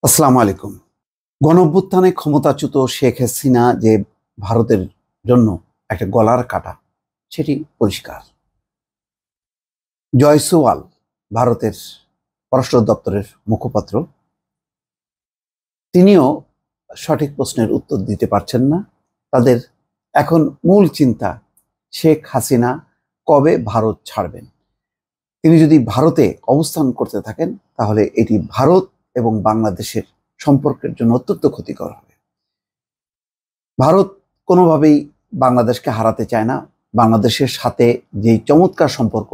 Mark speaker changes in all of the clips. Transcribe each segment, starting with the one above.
Speaker 1: আসসালামু আলাইকুম। গণঅভ্যুত্থানে ক্ষমতাচ্যুত শেখ হাসিনা যে ভারতের জন্য একটা গলার কাটা, সেটি পরিষ্কার। জয়সওয়াল, ভারতের পররাষ্ট্র দপ্তরের মুখপাত্র, তিনিও সঠিক প্রশ্নের উত্তর দিতে পারছেন না। তাদের এখন মূল চিন্তা শেখ হাসিনা কবে ভারত ছাড়বেন। তিনি যদি ভারতে অবস্থান করতে থাকেন তাহলে এটি ভারত এবং বাংলাদেশের সম্পর্কের জন্য অত্যন্ত ক্ষতিকর হবে। ভারত কোনোভাবেই বাংলাদেশকে হারাতে চায় না। বাংলাদেশের সাথে যেই চমৎকার সম্পর্ক,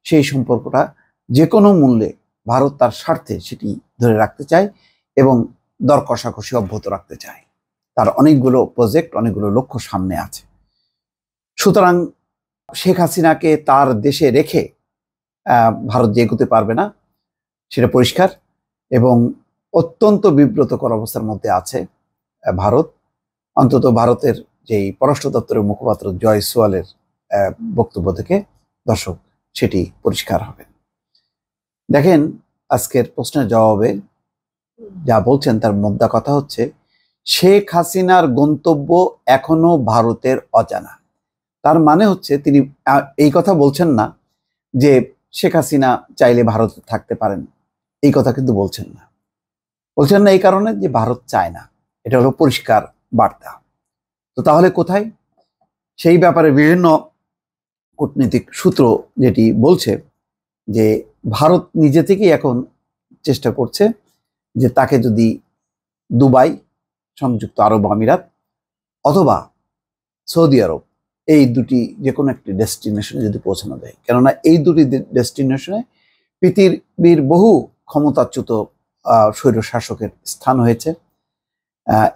Speaker 1: সেই সম্পর্কটা যে কোনো মূল্যে ভারত তার স্বার্থে সেটি ধরে রাখতে চায় এবং দর কষাকষি অব্যাহত রাখতে চায়। তার অনেকগুলো প্রজেক্ট, অনেকগুলো লক্ষ্য সামনে আছে। সুতরাং শেখ হাসিনাকে তার দেশে রেখে ভারত যে এগোতে পারবে না, সেটা পরিষ্কার এবং অত্যন্ত বিব্রতকর অবস্থার মধ্যে আছে ভারত। অন্তত ভারতের যেই পররাষ্ট্র দপ্তরের মুখপাত্র জয়সওয়ালের বক্তব্য থেকে দর্শক সেটি পরিষ্কার হবে। দেখেন, আজকের প্রশ্নের জবাবে যা বলছেন তার মোদ্দা কথা হচ্ছে, শেখ হাসিনার গন্তব্য এখনো ভারতের অজানা। তার মানে হচ্ছে তিনি এই কথা বলছেন না যে শেখ হাসিনা চাইলে ভারতে থাকতে পারেন, এই কথা কিন্তু বলছেন না। বলছেন না এই কারণে যে ভারত চায় না, এটা হলো পরিষ্কার বার্তা। তো তাহলে কোথায়? সেই ব্যাপারে বিভিন্ন কূটনৈতিক সূত্র যেটি বলছে যে ভারত নিজে থেকেই এখন চেষ্টা করছে যে তাকে যদি দুবাই, সংযুক্ত আরব আমিরাত অথবা সৌদি আরব, এই দুটি যে কোনো একটি ডেস্টিনেশনে যদি পৌঁছানো যায়। কেননা এই দুটি ডেস্টিনেশনে পৃথিবীর বহু ক্ষমতাচ্যুত স্বৈরশাসকের স্থান হয়েছে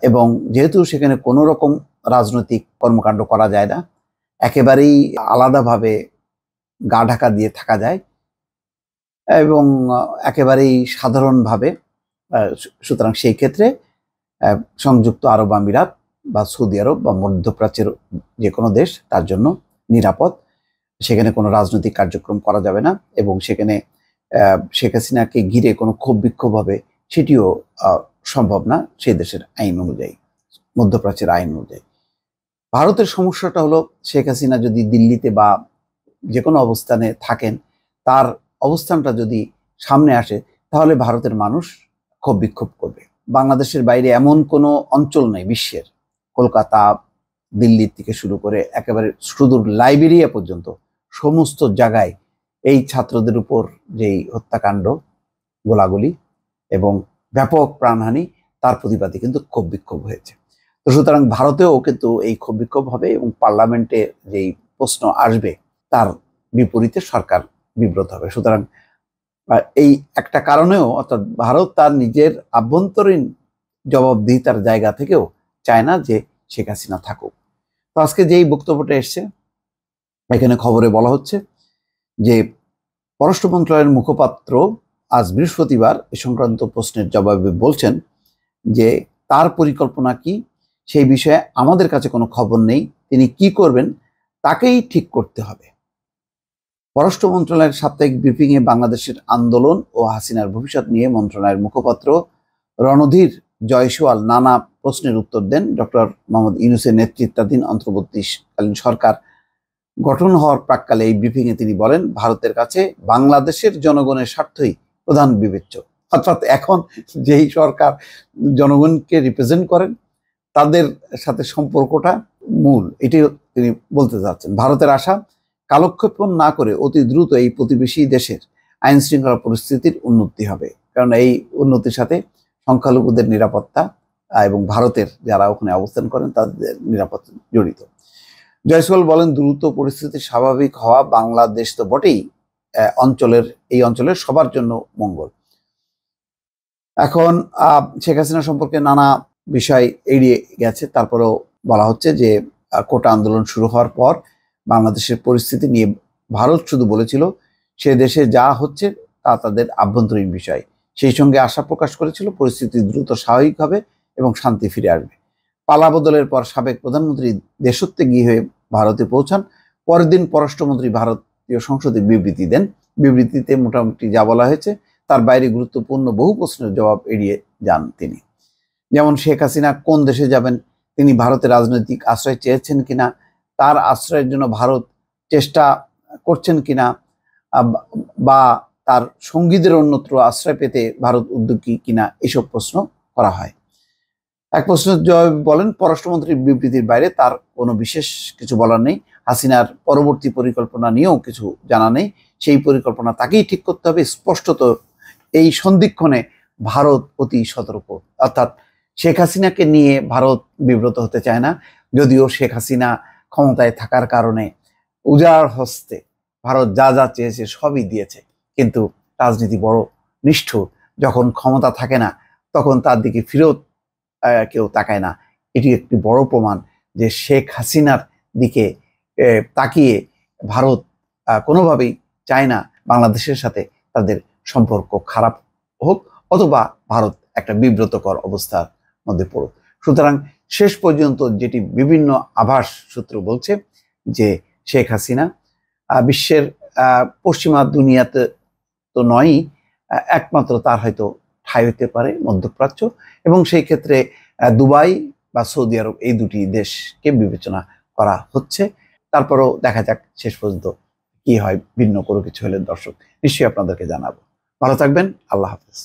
Speaker 1: এবং যেহেতু সেখানে কোনো রকম রাজনৈতিক কর্মকাণ্ড করা যায় না, একেবারেই আলাদাভাবে গা ঢাকা দিয়ে থাকা যায় এবং একেবারেই সাধারণভাবে, সুতরাং সেই ক্ষেত্রে সংযুক্ত আরব আমিরাত বা সৌদি আরব বা মধ্যপ্রাচ্যের যে কোনো দেশ তার জন্য নিরাপদ। সেখানে কোনো রাজনৈতিক কার্যক্রম করা যাবে না এবং সেখানে শেখ হাসিনাকে ঘিরে কোনো ক্ষোভ বিক্ষোভ হবে সেটিও সম্ভব না সেই দেশের আইন অনুযায়ী, মধ্যপ্রাচ্যের আইন অনুযায়ী। ভারতের সমস্যাটা হলো, শেখ হাসিনা যদি দিল্লিতে বা যে কোনো অবস্থানে থাকেন, তার অবস্থানটা যদি সামনে আসে তাহলে ভারতের মানুষ ক্ষোভ বিক্ষোভ করবে। বাংলাদেশের বাইরে এমন কোনো অঞ্চল নেই বিশ্বের, কলকাতা, দিল্লির থেকে শুরু করে একেবারে সুদূর লাইবেরিয়া পর্যন্ত সমস্ত জায়গায় এই ছাত্রদের উপর যেই হত্যাকাণ্ড, গোলাগুলি এবং ব্যাপক প্রাণহানি, তার প্রতিবাদে কিন্তু ক্ষোভ বিক্ষোভ হয়েছে। তো সুতরাং ভারতেও কিন্তু এই ক্ষোভ বিক্ষোভ হবে এবং পার্লামেন্টে যেই প্রশ্ন আসবে তার বিপরীতে সরকার বিব্রত হবে। সুতরাং এই একটা কারণেও, অর্থাৎ ভারত তার নিজের আভ্যন্তরীণ জবাবদিহিতার জায়গা থেকেও চায় না যে শেখ হাসিনা থাকুক। তো আজকে যেই বক্তব্যটা এসছে, এখানে খবরে বলা হচ্ছে যে পররাষ্ট্র মন্ত্রণালয়ের মুখপাত্র আজ বৃহস্পতিবার এ সংক্রান্ত প্রশ্নের জবাবে বলছেন যে তার পরিকল্পনা কি সেই বিষয়ে আমাদের কাছে কোনো খবর নেই, তিনি কি করবেন তাকেই ঠিক করতে হবে। পররাষ্ট্র মন্ত্রণালয়ের সাপ্তাহিক ব্রিফিংয়ে বাংলাদেশের আন্দোলন ও হাসিনার ভবিষ্যৎ নিয়ে মন্ত্রণালয়ের মুখপাত্র রণধীর জয়সওয়াল নানা প্রশ্নের উত্তর দেন। ডক্টর মোহাম্মদ ইউনূসের নেতৃত্বাধীন অন্তর্বর্তীকালীন সরকার গঠন হওয়ার প্রাক্কালে এই ব্রিফিংয়ে তিনি বলেন, ভারতের কাছে বাংলাদেশের জনগণের স্বার্থই প্রধান বিবেচ্য। অর্থাৎ এখন যেই সরকার জনগণকে রিপ্রেজেন্ট করেন তাদের সাথে সম্পর্কটা মূল, এটি তিনি বলতে চাচ্ছেন। ভারতের আশা কালক্ষেপণ না করে অতি দ্রুত এই প্রতিবেশী দেশের আইন শৃঙ্খলা পরিস্থিতির উন্নতি হবে, কারণ এই উন্নতির সাথে সংখ্যালঘুদের নিরাপত্তা এবং ভারতের যারা ওখানে অবস্থান করেন তাদের নিরাপত্তা জড়িত। জয়সওয়াল বলেন, দ্রুত পরিস্থিতি স্বাভাবিক হওয়া বাংলাদেশ তো বটেই, এই অঞ্চলের সবার জন্য মঙ্গল। এখন শেখ হাসিনা সম্পর্কে নানা বিষয় এড়িয়ে গেছে, তারপরেও বলা হচ্ছে যে কোটা আন্দোলন শুরু হওয়ার পর বাংলাদেশের পরিস্থিতি নিয়ে ভারত শুধু বলেছিল সে দেশে যা হচ্ছে তা তাদের আভ্যন্তরীণ বিষয়। সেই সঙ্গে আশা প্রকাশ করেছিল পরিস্থিতি দ্রুত স্বাভাবিক হবে এবং শান্তি ফিরে আসবে। পালাবদলের পর সাবেক প্রধানমন্ত্রী দেশত্যাগী গিয়ে হয়ে ভারতে পৌঁছান। পরের দিন পররাষ্ট্রমন্ত্রী ভারতীয় সংসদে বিবৃতি দেন। বিবৃতিতে মোটামুটি যা বলা হয়েছে তার বাইরে গুরুত্বপূর্ণ বহু প্রশ্নের জবাব এড়িয়ে যান তিনি। যেমন শেখ হাসিনা কোন দেশে যাবেন, তিনি ভারতে রাজনৈতিক আশ্রয় চেয়েছেন কিনা, তার আশ্রয়ের জন্য ভারত চেষ্টা করছেন কিনা, বা তার সঙ্গীদের অন্যত্র আশ্রয় পেতে ভারত উদ্যোগী কিনা, এসব প্রশ্ন করা হয়। এক প্রশ্নের জবাবে বলেন, পররাষ্ট্রমন্ত্রীর বিবৃতির বাইরে তার কোনো বিশেষ কিছু বলার নেই। হাসিনার পরবর্তী পরিকল্পনা নিয়েও কিছু জানা নেই, সেই পরিকল্পনা তাকেই ঠিক করতে হবে। স্পষ্টত এই সন্ধিক্ষণে ভারত অতি সতর্ক, অর্থাৎ শেখ হাসিনাকে নিয়ে ভারত বিব্রত হতে চায় না। যদিও শেখ হাসিনা ক্ষমতায় থাকার কারণে উজাড় হস্তে ভারত যা যা চেয়েছে সবই দিয়েছে, কিন্তু রাজনীতি বড় নিষ্ঠুর, যখন ক্ষমতা থাকে না তখন তার দিকে ফিরত কেউ তাকায় না। এটি একটি বড় প্রমাণ যে শেখ হাসিনার দিকে তাকিয়ে ভারত কোনোভাবেই চায় না বাংলাদেশের সাথে তাদের সম্পর্ক খারাপ হোক, অথবা ভারত একটা বিব্রতকর অবস্থার মধ্যে পড়ুক। সুতরাং শেষ পর্যন্ত যেটি বিভিন্ন আভাস সূত্র বলছে যে শেখ হাসিনা বিশ্বের পশ্চিমা দুনিয়াতে তো নয়ই, একমাত্র তার হয়তো ঠাঁই হতে পারে মধ্যপ্রাচ্য, এবং সেই ক্ষেত্রে দুবাই বা সৌদি আরব, এই দুটি দেশকে বিবেচনা করা হচ্ছে। তারপরেও দেখা যাক শেষ পর্যন্ত কি হয়। ভিন্ন কোনো কিছু হলে দর্শক নিশ্চয়ই আপনাদেরকে জানাবো। ভালো থাকবেন, আল্লাহ হাফেজ।